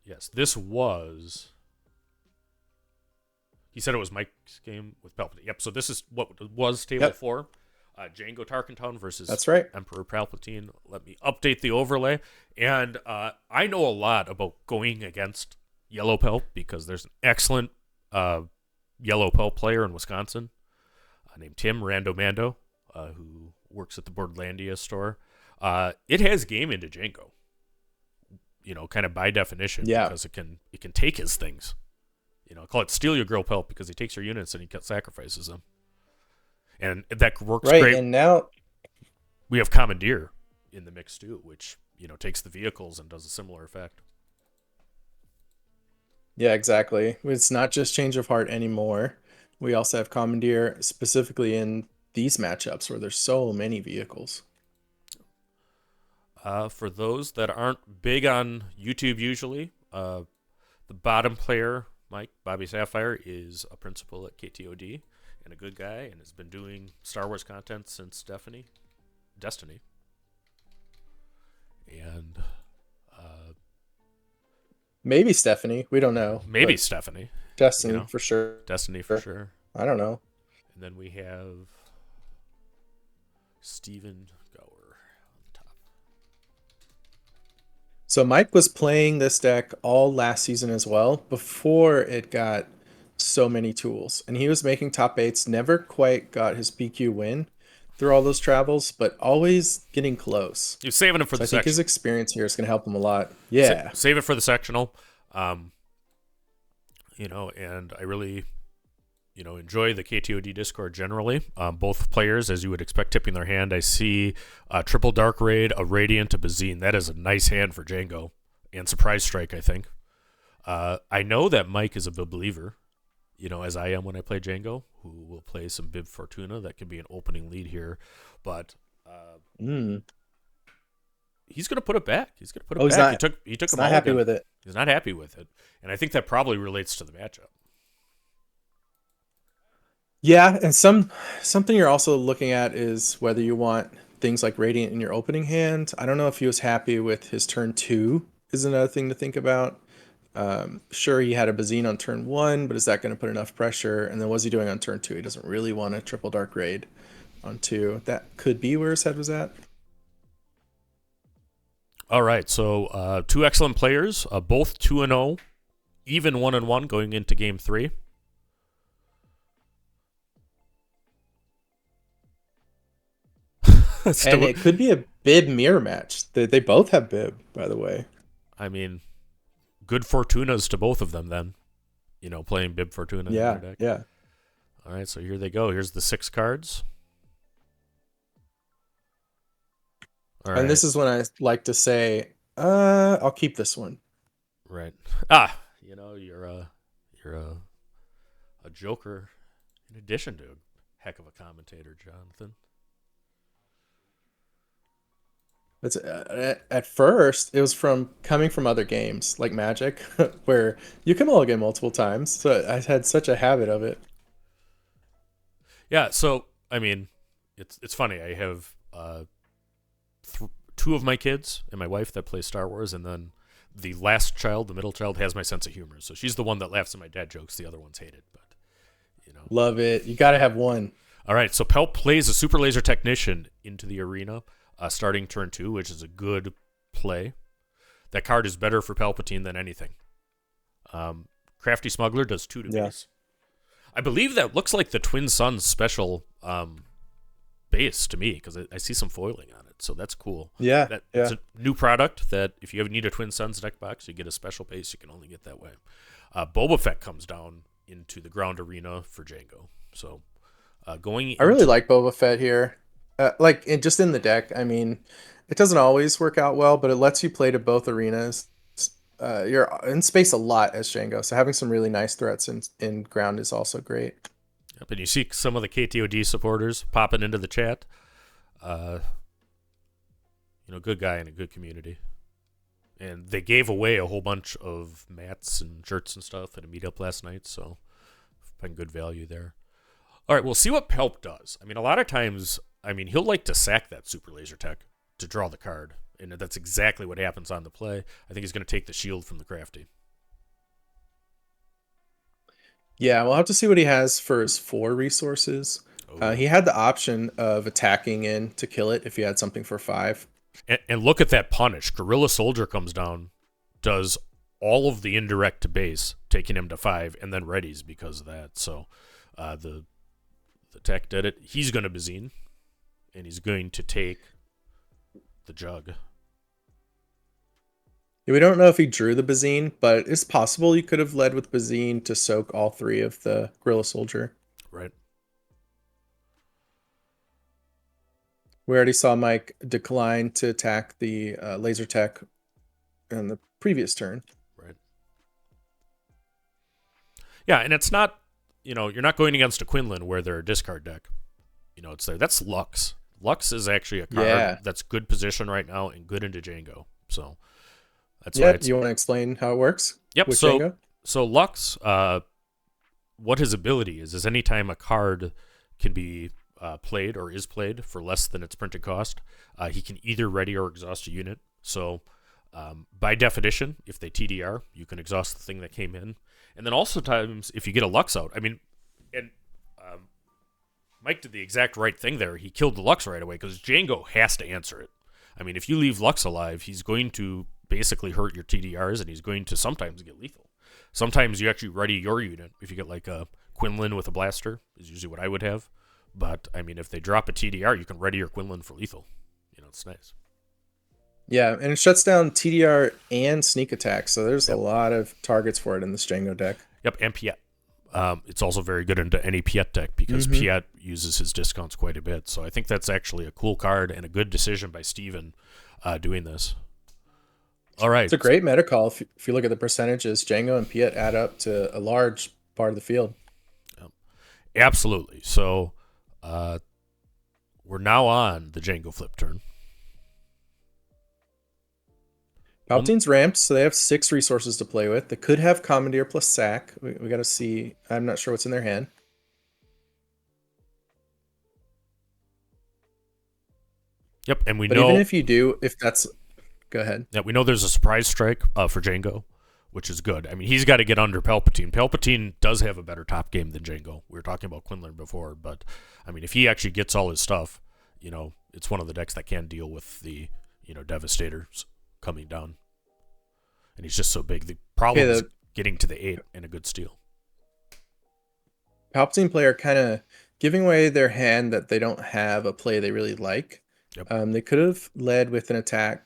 Yes, this was. He said it was Mike's game with Palpatine. Yep. So this is what was Table Yep, 4. Jango Tarkentown versus that's right. Emperor Palpatine. Let me update the overlay. And I know a lot about going against Yellow Palp because there's an excellent Yellow Palp player in Wisconsin named Tim Randomando, who works at the Borderlandia store. It has game into Jango, kind of by definition, Yeah. because it can take his things. I call it steal your girl Palp because he takes your units and he sacrifices them. And that works Right. great. And now, We have Commandeer in the mix too, which, takes the vehicles and does a similar effect. yeah, exactly. It's not just change of heart anymore. We also have Commandeer specifically in these matchups where there's so many vehicles. For those that aren't big on YouTube usually, the bottom player, Mike, BobbySapphire, is a principal at KTOD and a good guy and has been doing Star Wars content since Destiny. And Maybe Stephanie. We don't know. maybe But Stephanie. Destiny for sure. Destiny for sure. I don't know. And then we have Steven Gower on the top. So Mike was playing this deck all last season as well before it got so many tools. And he was making top eights, never quite got his PQ win through all those travels, but always getting close. You're saving him for So the I think section. his experience here is going to help him a lot. Yeah. Save it for the sectional. And I really, enjoy the KTOD Discord generally. Both players, as you would expect, tipping their hand. I see a triple Dark Raid, a Radiant, a Bazine. That is a nice hand for Jango. And Surprise Strike, I think. I know that Mike is a big believer, as I am when I play Jango, who will play some Bib Fortuna. That could be an opening lead here. But he's going to put it back. He's going to put it back. He took He's a not happy mulligan. with it. He's not happy with it. And I think that probably relates to the matchup. Yeah, and something you're also looking at is whether you want things like Radiant in your opening hand. I don't know if he was happy with his turn 2 is another thing to think about. Sure, he had a Bazine on turn 1, but is that going to put enough pressure? And then what's he doing on turn 2? He doesn't really want a triple Dark Raid on 2. That could be where his head was at. All right, so two excellent players, both 2-0, even 1-1 going into game 3. And it could be a Bib mirror match. They both have Bib, by the way. I mean, good Fortunas to both of them then. Playing Bib Fortuna in their deck. Yeah. All right, so here they go. Here's the 6 cards. All right. And this is when I like to say, I'll keep this one. Right. You're a joker in addition to a heck of a commentator, Jonathan. It's at first it was coming from other games like Magic, where you can mulligan multiple times. So I had such a habit of it. Yeah. So I mean, it's funny. I have 2 of my kids and my wife that play Star Wars, and then the last child, the middle child, has my sense of humor. So she's the one that laughs at my dad jokes. The other one's hated, but Love it. You got to have one. All right. So Palp plays a Super Laser Technician into the arena. Starting turn 2, which is a good play. That card is better for Palpatine than anything. Crafty Smuggler does 2 to base. I believe that looks like the Twin Suns special base to me, because I see some foiling on it, so that's cool. Yeah, It's a new product that if you ever need a Twin Suns deck box, you get a special base. You can only get that way. Boba Fett comes down into the ground arena for Jango. So I really like Boba Fett here. Just in the deck, I mean, it doesn't always work out well, but it lets you play to both arenas. You're in space a lot as Jango, so having some really nice threats in ground is also great. Yep, and you see some of the KTOD supporters popping into the chat. Good guy in a good community. And they gave away a whole bunch of mats and shirts and stuff at a meetup last night, so find good value there. All right, we'll see what Palp does. I mean, a lot of times, he'll like to sack that Super Laser Tech to draw the card. And that's exactly what happens on the play. I think he's going to take the shield from the crafty. Yeah, we'll have to see what he has for his 4 resources. Oh. He had the option of attacking in to kill it if he had something for 5. And look at that punish. Guerrilla Soldier comes down, does all of the indirect to base, taking him to 5, and then readies because of that. So the tech did it. He's going to Bazine, and he's going to take the jug. Yeah, we don't know if he drew the Bazine, but it's possible you could have led with Bazine to soak all 3 of the Guerrilla Soldier. Right. We already saw Mike decline to attack the laser tech in the previous turn. Right. Yeah, and it's not, you're not going against a Quinlan where they're a discard deck. It's there. That's Lux. Lux is actually a card that's good position right now and good into Jango. So that's why you want to explain how it works? Yep. With Jango? So Lux, what his ability is anytime a card can be played or is played for less than its printed cost, he can either ready or exhaust a unit. So by definition, if they TDR, you can exhaust the thing that came in. And then also times if you get a Lux out, Mike did the exact right thing there. He killed the Lux right away because Jango has to answer it. If you leave Lux alive, he's going to basically hurt your TDRs, and he's going to sometimes get lethal. Sometimes you actually ready your unit. If you get like a Quinlan with a blaster, is usually what I would have. But, if they drop a TDR, you can ready your Quinlan for lethal. It's nice. Yeah, and it shuts down TDR and sneak attack, so there's a lot of targets for it in this Jango deck. Yep, and Piet. It's also very good into any Piet deck because Piet uses his discounts quite a bit. So I think that's actually a cool card and a good decision by Steven doing this. All right. It's a great meta call. If you look at the percentages, Jango and Piet add up to a large part of the field. Absolutely. So we're now on the Jango flip turn. Palpatine's ramped, so they have 6 resources to play with. They could have Commandeer plus Sack. We got to see. I'm not sure what's in their hand. Yep, and But even if you do, if that's... Go ahead. Yeah, we know there's a surprise strike for Jango, which is good. He's got to get under Palpatine. Palpatine does have a better top game than Jango. We were talking about Quinlan before, but, if he actually gets all his stuff, it's one of the decks that can deal with the, Devastators coming down. And he's just so big. The problem is getting to the 8 and a good steal. Palpatine player kind of giving away their hand that they don't have a play they really like. Yep. They could have led with an attack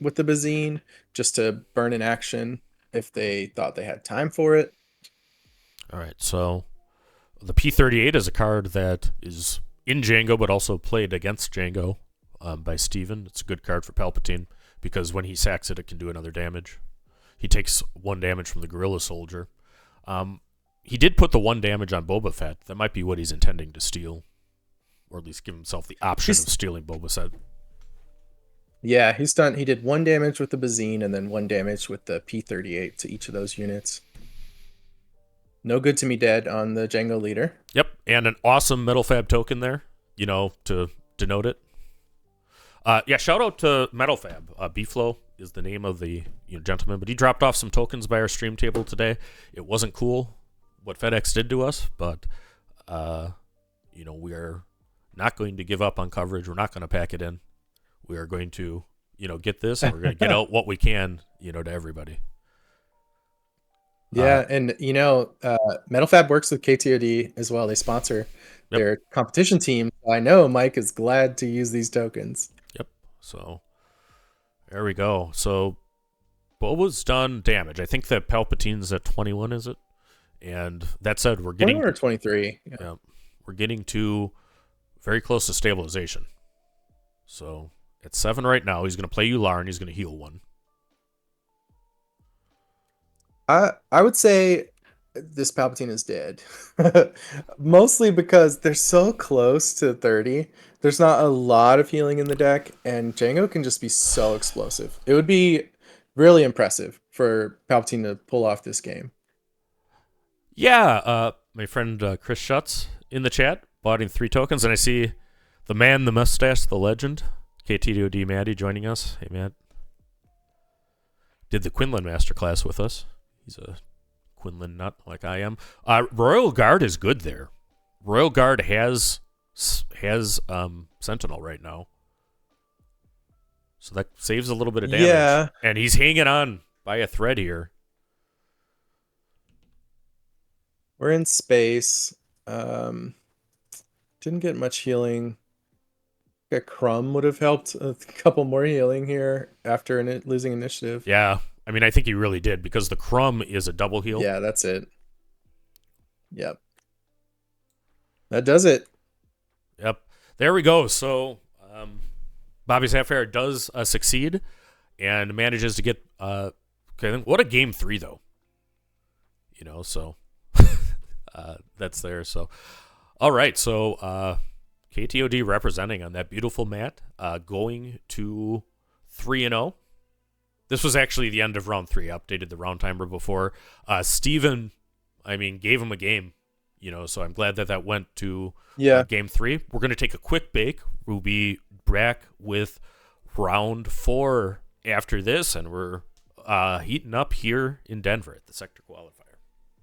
with the Bazine just to burn an action if they thought they had time for it. All right, so the P38 is a card that is in Jango but also played against Jango by Steven. It's a good card for Palpatine because when he sacks it, it can do another damage. He takes 1 damage from the Guerrilla Soldier. He did put the 1 damage on Boba Fett. That might be what he's intending to steal, or at least give himself the option of stealing Boba Fett. Yeah, he's done. He did 1 damage with the Bazine and then 1 damage with the P38 to each of those units. No good to me dead on the Jango leader. Yep, and an awesome Metal Fab token there, to denote it. Shout out to Metal Fab. B-Flow is the name of the gentleman, but he dropped off some tokens by our stream table today. It wasn't cool what FedEx did to us, but we are not going to give up on coverage. We're not going to pack it in. We are going to, get this, and we're going to get out what we can, to everybody. Yeah, and Metal Fab works with KTOD as well. They sponsor their competition team. I know Mike is glad to use these tokens. Yep. So there we go. So Boba's done damage. I think that Palpatine's at 21, is it? And that said, we're getting 21 or 23. Yeah, we're getting to very close to stabilization. So at 7 right now, he's going to play Ular and he's going to heal 1. I would say this Palpatine is dead. Mostly because they're so close to 30. There's not a lot of healing in the deck, and Jango can just be so explosive. It would be really impressive for Palpatine to pull off this game. Yeah, my friend Chris Schutz in the chat bought in 3 tokens, and I see the man, the mustache, the legend, KTOD Maddie joining us. Hey, Matt. Did the Quinlan Masterclass with us. He's a Quinlan nut like I am. Royal Guard is good there. Royal Guard has Sentinel right now. So that saves a little bit of damage. Yeah. And he's hanging on by a thread here. We're in space. Didn't get much healing. A Crumb would have helped a couple more healing here after losing initiative. Yeah. I mean, I think he really did because the Crumb is a double heal. Yeah, that's it. Yep. That does it. Yep. There we go. So BobbySapphire does succeed and manages to get okay. What a game 3 though. You know, so that's there. So all right. So KTOD representing on that beautiful mat, going to 3-0. This was actually the end of round 3. I updated the round timer before. Steven, I mean, gave him a game, you know, so I'm glad that went to game 3. We're going to take a quick break. We'll be back with round 4 after this, and we're heating up here in Denver at the Sector Qualifier.